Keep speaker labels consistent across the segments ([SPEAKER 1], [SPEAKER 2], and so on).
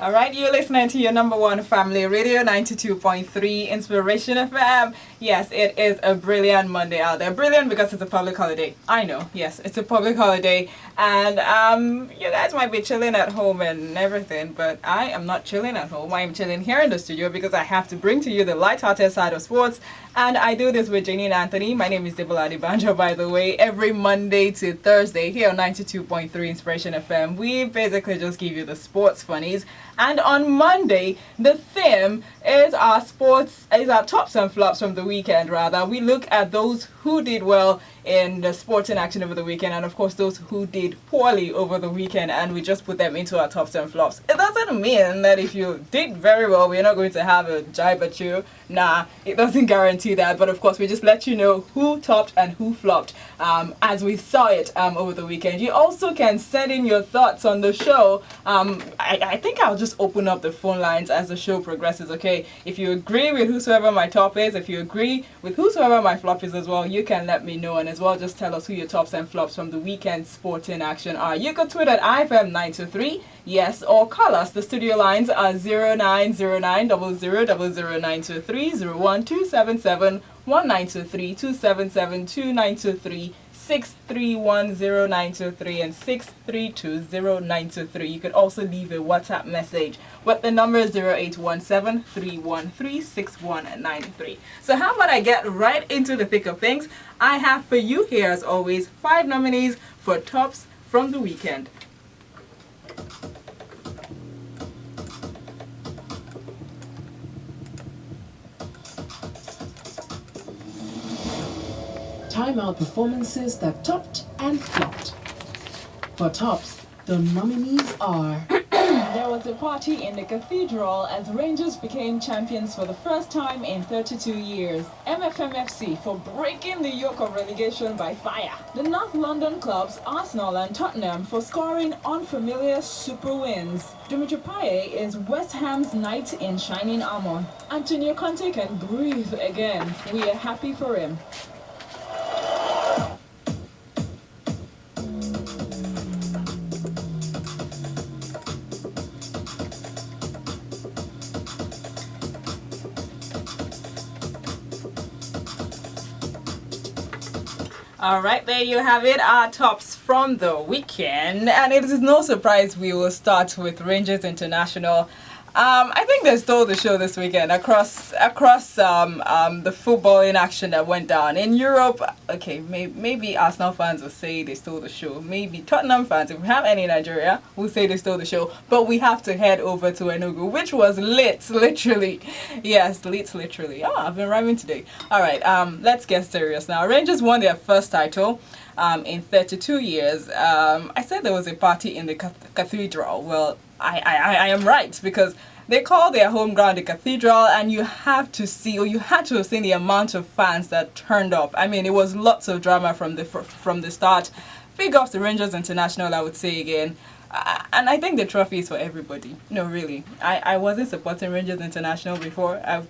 [SPEAKER 1] All right, you're listening to your number one family radio, 92.3 Inspiration FM. Yes, it is a brilliant Monday out there. Brilliant because it's a public holiday. I know, yes, it's a public holiday. And you guys might be chilling at home and everything, but I am not chilling at home. I am chilling here in the studio because I have to bring to you the light-hearted side of sports. And I do this with Janine Anthony. My name is Debola Adebanjo, by the way. Every Monday to Thursday here on 92.3 Inspiration FM, we basically just give you the sports funnies. And on Monday, the theme is our tops and flops from the weekend, rather. We look at those who did well in the sporting action over the weekend, and of course those who did poorly over the weekend, and we just put them into our tops and flops. It doesn't mean that if you did very well, we're not going to have a jibe at you. Nah, it doesn't guarantee that, but of course we just let you know who topped and who flopped as we saw it over the weekend. You also can send in your thoughts on the show. I think I'll just open up the phone lines as the show progresses, okay? If you agree with whosoever my top is, if you agree with whosoever my flop is as well, you can let me know, and as well just tell us who your tops and flops from the weekend sporting action are. You can tweet at IFM923, yes, or call us. The studio lines are 0909 0000923, 01277 1923 277 2923 6310923 and 6320923. You could also leave a WhatsApp message, but the number is 0817 313 6193. So how about I get right into the thick of things? I have for you here, as always, 5 nominees for tops from the weekend.
[SPEAKER 2] Timeout performances that topped and flopped. For tops, the nominees are...
[SPEAKER 3] There was a party in the cathedral as Rangers became champions for the first time in 32 years. MFMFC for breaking the yoke of relegation by fire. The North London clubs Arsenal and Tottenham for scoring unfamiliar super wins. Dimitri Payet is West Ham's knight in shining armor. Antonio Conte can breathe again. We are happy for him.
[SPEAKER 1] All right, there you have it, our tops from the weekend. And it is no surprise we will start with Rangers International. I think they stole the show this weekend across the footballing action that went down in Europe. Okay, maybe Arsenal fans will say they stole the show. Maybe Tottenham fans, if we have any in Nigeria, will say they stole the show. But we have to head over to Enugu, which was lit, literally. Yes, lit, literally. Oh, I've been rhyming today. All right, let's get serious now. Rangers won their first title in 32 years. I said there was a party in the cathedral. Well, I am right, because they call their home ground the cathedral, and you have to see, or you had to have seen the amount of fans that turned up. I mean, it was lots of drama from the start. Big ups to Rangers International, I would say again. And I think the trophy is for everybody. No, really. I wasn't supporting Rangers International before. I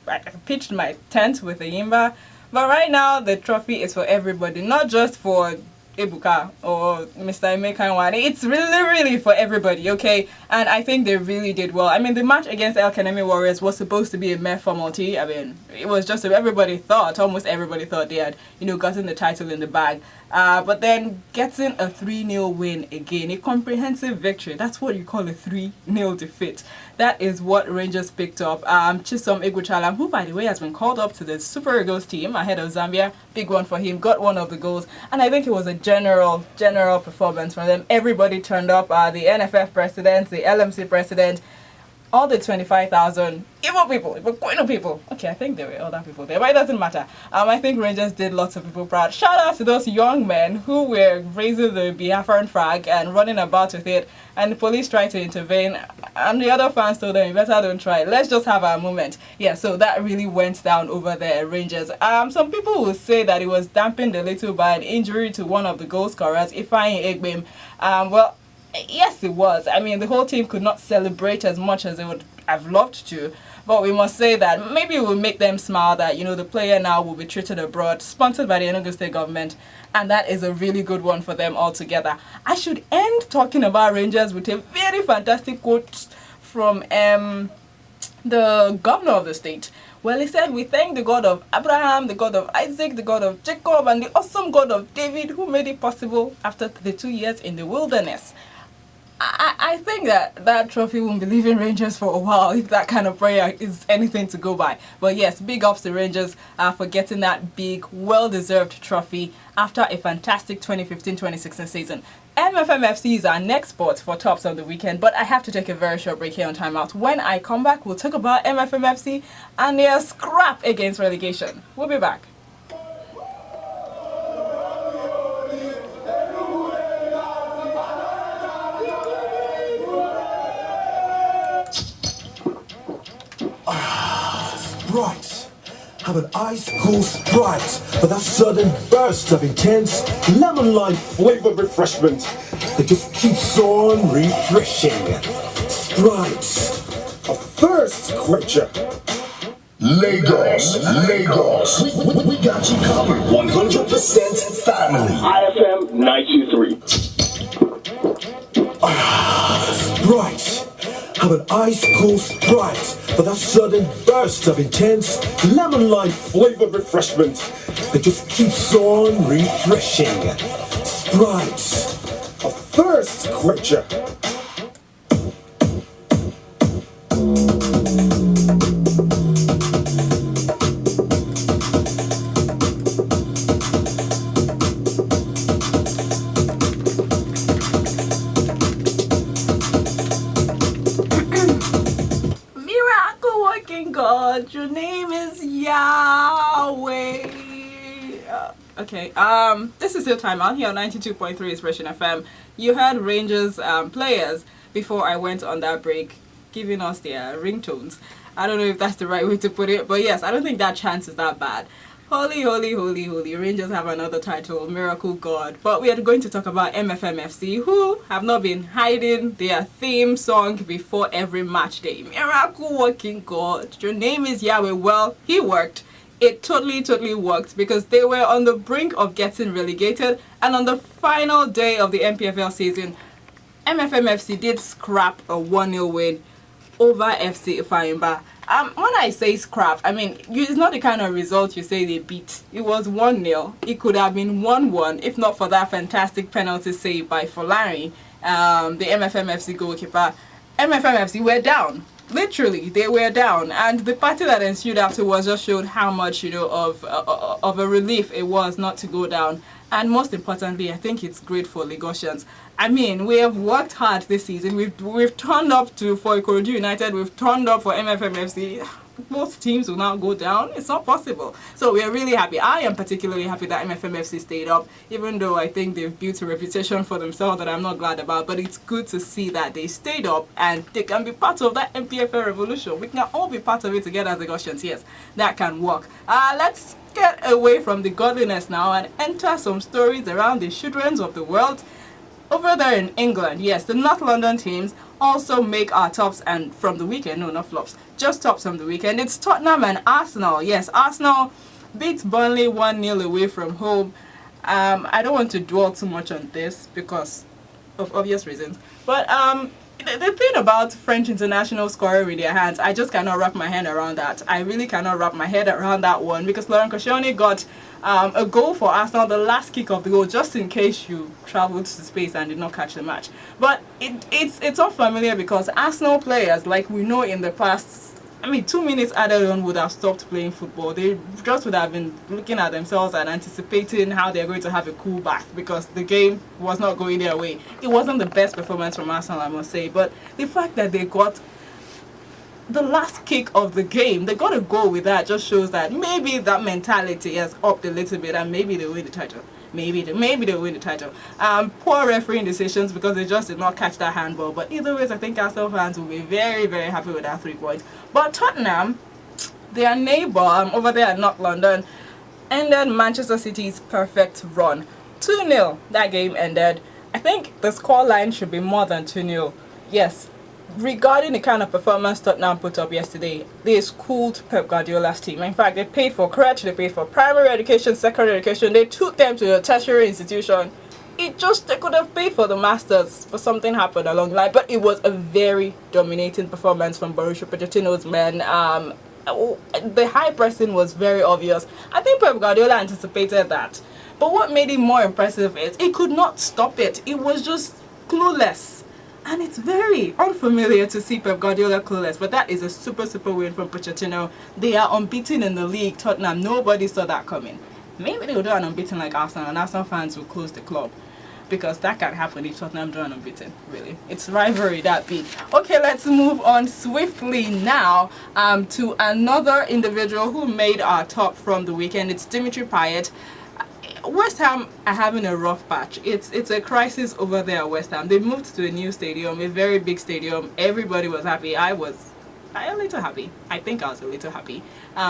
[SPEAKER 1] pitched my tent with the Yimba. But right now, the trophy is for everybody, not just for Ebuka or Mr. Emeka Nwani. It's really for everybody, okay? And I think they really did well. I mean, the match against El Kanemi Warriors was supposed to be a mere formality. I mean, it was just almost everybody thought they had, gotten the title in the bag. But then getting a 3-0 win again, a comprehensive victory. That's what you call a 3-0 defeat. That is what Rangers picked up. Chisom Iguchalam, who by the way has been called up to the Super Eagles team ahead of Zambia. Big one for him, got one of the goals. And I think it was a general performance from them. Everybody turned up, the NFF president, the LMC president, all the 25,000 Igbo people. Okay, I think there were other people there, but it doesn't matter. I think Rangers did lots of people proud. Shout out to those young men who were raising the Biafran flag and running about with it, and the police tried to intervene, and the other fans told them, you better don't try. Let's just have our moment. Yeah, so that really went down over there at Rangers. Some people will say that it was dampened a little by an injury to one of the goal scorers, Ifeanyi Egbem. Well, yes, it was. I mean, the whole team could not celebrate as much as they would have loved to. But we must say that maybe it will make them smile that, the player now will be treated abroad, sponsored by the Enugu State government. And that is a really good one for them altogether. I should end talking about Rangers with a very fantastic quote from the governor of the state. Well, he said, "We thank the God of Abraham, the God of Isaac, the God of Jacob, and the awesome God of David who made it possible after the 2 years in the wilderness." I think that trophy won't be leaving Rangers for a while if that kind of prayer is anything to go by. But yes, big ups to Rangers for getting that big, well-deserved trophy after a fantastic 2015-2016 season. MFMFC is our next spot for tops of the weekend, but I have to take a very short break here on timeout. When I come back, we'll talk about MFMFC and their scrap against relegation. We'll be back.
[SPEAKER 4] Sprite. Have an ice cool Sprite with that sudden burst of intense lemon lime flavored refreshment that just keeps on refreshing. Sprite, a thirst quencher.
[SPEAKER 5] Lagos. We got you covered. 100% family. IFM 923.
[SPEAKER 4] Sprite. Have an ice cool Sprite with that sudden burst of intense lemon lime flavored refreshment that just keeps on refreshing. Sprite, a thirst quencher.
[SPEAKER 1] God, your name is Yahweh. Okay, this is your time out here on 92.3 Expression FM. You heard Rangers players before I went on that break giving us their ringtones. I don't know if that's the right way to put it, but yes, I don't think that chance is that bad. Holy, holy, holy, holy. Rangers have another title, Miracle God. But we are going to talk about MFMFC, who have not been hiding their theme song before every match day. Miracle working God. Your name is Yahweh. Well, he worked. It totally worked because they were on the brink of getting relegated. And on the final day of the MPFL season, MFMFC did scrap a 1-0 win over FC Ifeanyi. When I say scrap, I mean, it's not the kind of result you say they beat. It was 1-0. It could have been 1-1 if not for that fantastic penalty save by Folari, the MFMFC goalkeeper. MFMFC were down. Literally, they were down. And the party that ensued afterwards just showed how much, of a relief it was not to go down. And most importantly, I think it's great for Lagosians. I mean, we have worked hard this season. We've turned up for Ikorodu United. We've turned up for MFMFC. Both teams will now go down. It's not possible. So we are really happy. I am particularly happy that MFMFC stayed up, even though I think they've built a reputation for themselves that I'm not glad about. But it's good to see that they stayed up and they can be part of that MPFL revolution. We can all be part of it together as Lagosians. Yes, that can work. Let's get away from the godliness now and enter some stories around the children of the world. Over there in England, yes, the North London teams also make our tops and from the weekend, no, not flops, just tops from the weekend. It's Tottenham and Arsenal. Yes, Arsenal beats Burnley 1-0 away from home. I don't want to dwell too much on this because of obvious reasons. But the thing about French international scoring with their hands, I just cannot wrap my head around that. I really cannot wrap my head around that one because Laurent Koscielny got a goal for Arsenal, the last kick of the goal, just in case you traveled to space and did not catch the match. But it's all familiar because Arsenal players, like we know in the past, 2 minutes added on would have stopped playing football. They just would have been looking at themselves and anticipating how they're going to have a cool bath because the game was not going their way. It wasn't the best performance from Arsenal, I must say, but the fact that they got the last kick of the game, they got a goal with that, just shows that maybe that mentality has upped a little bit and maybe they win the title. Maybe they'll win the title. Poor refereeing decisions because they just did not catch that handball. But either way, I think Arsenal fans will be very, very happy with that 3 points. But Tottenham, their neighbour over there at North London, ended Manchester City's perfect run. 2-0, that game ended. I think the scoreline should be more than 2-0. Yes. Regarding the kind of performance Tottenham put up yesterday, they schooled Pep Guardiola's team. In fact, they paid for crèche, they paid for primary education, secondary education, they took them to a tertiary institution. it just, they could have paid for the Masters, but something happened along the line. But it was a very dominating performance from Mauricio Pochettino's men. The high pressing was very obvious. I think Pep Guardiola anticipated that. But what made it more impressive is he could not stop it. It was just clueless. And it's very unfamiliar to see Pep Guardiola clueless, but that is a super win from Pochettino. They are unbeaten in the league. Tottenham, nobody saw that coming. Maybe they will do an unbeaten like Arsenal, and Arsenal fans will close the club, because that can happen if Tottenham do an unbeaten, really. It's rivalry that big. Okay, let's move on swiftly now to another individual who made our top from the weekend. It's Dimitri Payet. West Ham are having a rough patch. It's a crisis over there at West Ham. They moved to a new stadium, a very big stadium. Everybody was happy. I was a little happy. I think I was a little happy.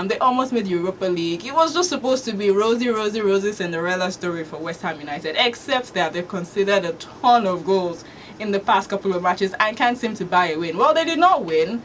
[SPEAKER 1] They almost made Europa League. It was just supposed to be rosy Cinderella story for West Ham United, except that they considered a ton of goals in the past couple of matches and can't seem to buy a win. Well, they did not win,